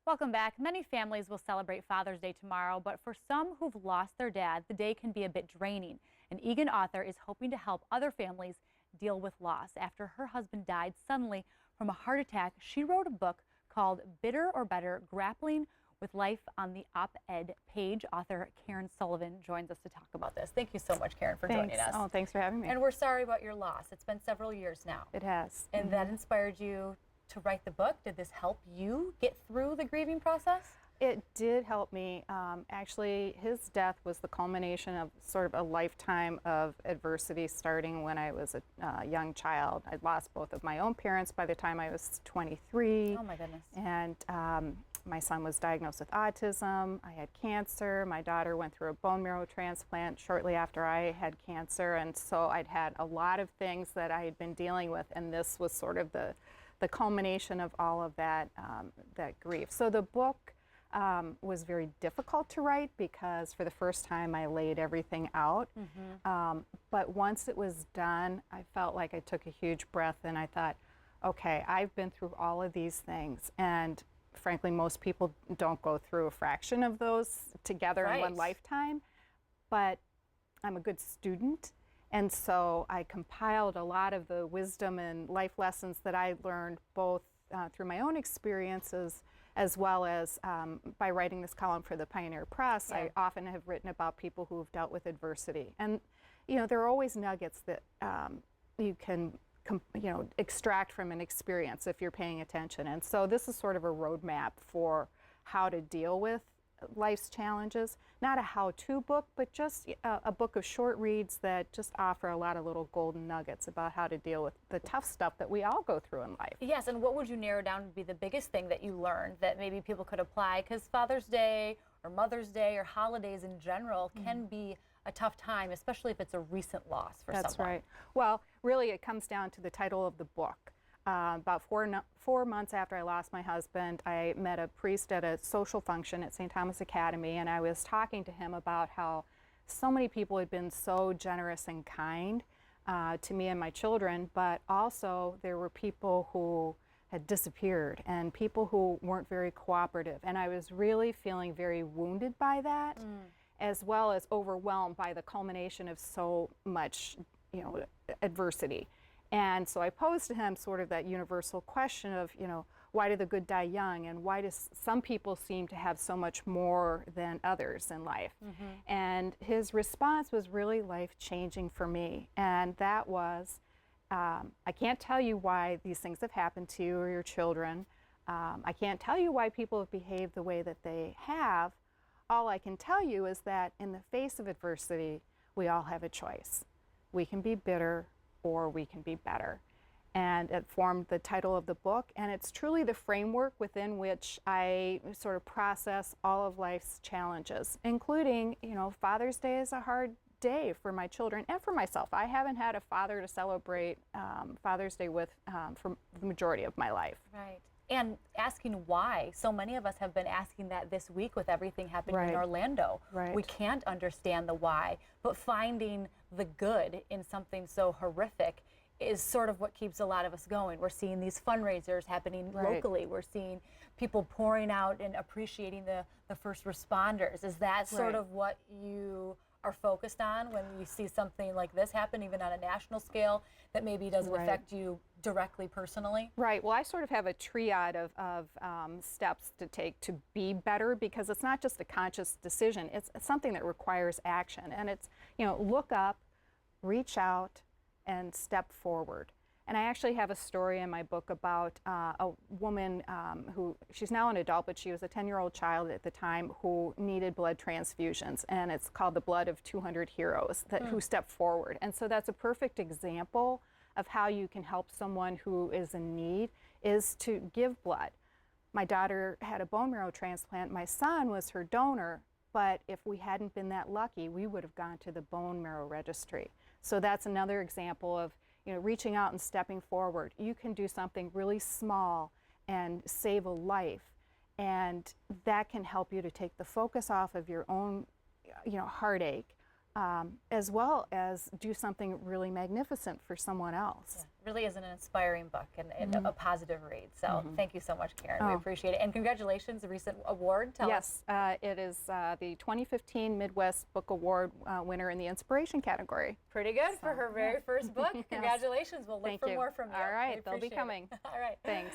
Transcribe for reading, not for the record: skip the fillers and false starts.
Welcome back. Many families will celebrate Father's Day tomorrow, but for some who've lost their dad, the day can be a bit draining. An Egan author is hoping to help other families deal with loss. After her husband died suddenly from a heart attack, she wrote a book called Bitter or Better, Grappling with Life on the Op-Ed page. Author Caryn Sullivan joins us to talk about this. Thank you so much, Caryn, for joining us. Oh, thanks for having me. And we're sorry about your loss. It's been several years now. It has. And that inspired you to write the book. Did this help you get through the grieving process? It did help me. Actually, his death was the culmination of sort of a lifetime of adversity starting when I was a young child. I lost both of my own parents by the time I was 23. Oh my goodness. And my son was diagnosed with autism. I had cancer. My daughter went through a bone marrow transplant shortly after I had cancer. And so I'd had a lot of things that I had been dealing with, and this was sort of the culmination of all of that, that grief. So the book was very difficult to write because for the first time I laid everything out. But once it was done, I felt like I took a huge breath and I thought, okay, I've been through all of these things, and frankly, most people don't go through a fraction of those together in one lifetime, but I'm a good student. And so I compiled a lot of the wisdom and life lessons that I learned both through my own experiences as well as by writing this column for the Pioneer Press. I often have written about people who have dealt with adversity. And, you know, there are always nuggets that you can extract from an experience if you're paying attention. And so this is sort of a roadmap for how to deal with life's challenges. Not a how-to book, but just a book of short reads that just offer a lot of little golden nuggets about how to deal with the tough stuff that we all go through in life. Yes, and what would you narrow down to be the biggest thing that you learned that maybe people could apply? Because Father's Day or Mother's Day or holidays in general can be a tough time, especially if it's a recent loss for someone. That's right. Well, really it comes down to the title of the book. About 4 months after I lost my husband, I met a priest at a social function at St. Thomas Academy, and I was talking to him about how so many people had been so generous and kind to me and my children, but also there were people who had disappeared and people who weren't very cooperative. And I was really feeling very wounded by that, as well as overwhelmed by the culmination of so much, adversity. And so I posed to him sort of that universal question of, why do the good die young, and why do some people seem to have so much more than others in life? And his response was really life-changing for me, and that was, I can't tell you why these things have happened to you or your children. I can't tell you why people have behaved the way that they have. All I can tell you is that in the face of adversity, we all have a choice. We can be bitter, or we can be better. And it formed the title of the book, and it's truly the framework within which I sort of process all of life's challenges, including, Father's Day is a hard day for my children and for myself. I haven't had a father to celebrate Father's Day with for the majority of my life. Right. And asking why. So many of us have been asking that this week with everything happening in Orlando. We can't understand the why, but finding the good in something so horrific is sort of what keeps a lot of us going. We're seeing these fundraisers happening locally. We're seeing people pouring out and appreciating the first responders. Is that sort of what you are focused on when you see something like this happen, even on a national scale, that maybe doesn't affect you directly personally? Right. Well, I sort of have a triad of steps to take to be better, because it's not just a conscious decision. It's something that requires action. And it's, look up, reach out, and step forward. And I actually have a story in my book about a woman who, she's now an adult, but she was a 10-year-old child at the time who needed blood transfusions. And it's called The Blood of 200 Heroes who stepped forward. And so that's a perfect example of how you can help someone who is in need, is to give blood. My daughter had a bone marrow transplant. My son was her donor, but if we hadn't been that lucky, we would have gone to the bone marrow registry. So that's another example of reaching out and stepping forward. You can do something really small and save a life, and that can help you to take the focus off of your own heartache as well as do something really magnificent for someone else. Yeah, it really is an inspiring book and a positive read. So thank you so much, Caryn. We appreciate it. And congratulations, the recent award. Tell us. Yes, it is the 2015 Midwest Book Award winner in the inspiration category. Pretty good for her very first book. Congratulations. We'll look for more from you. All right, they'll be coming. All right. Thanks.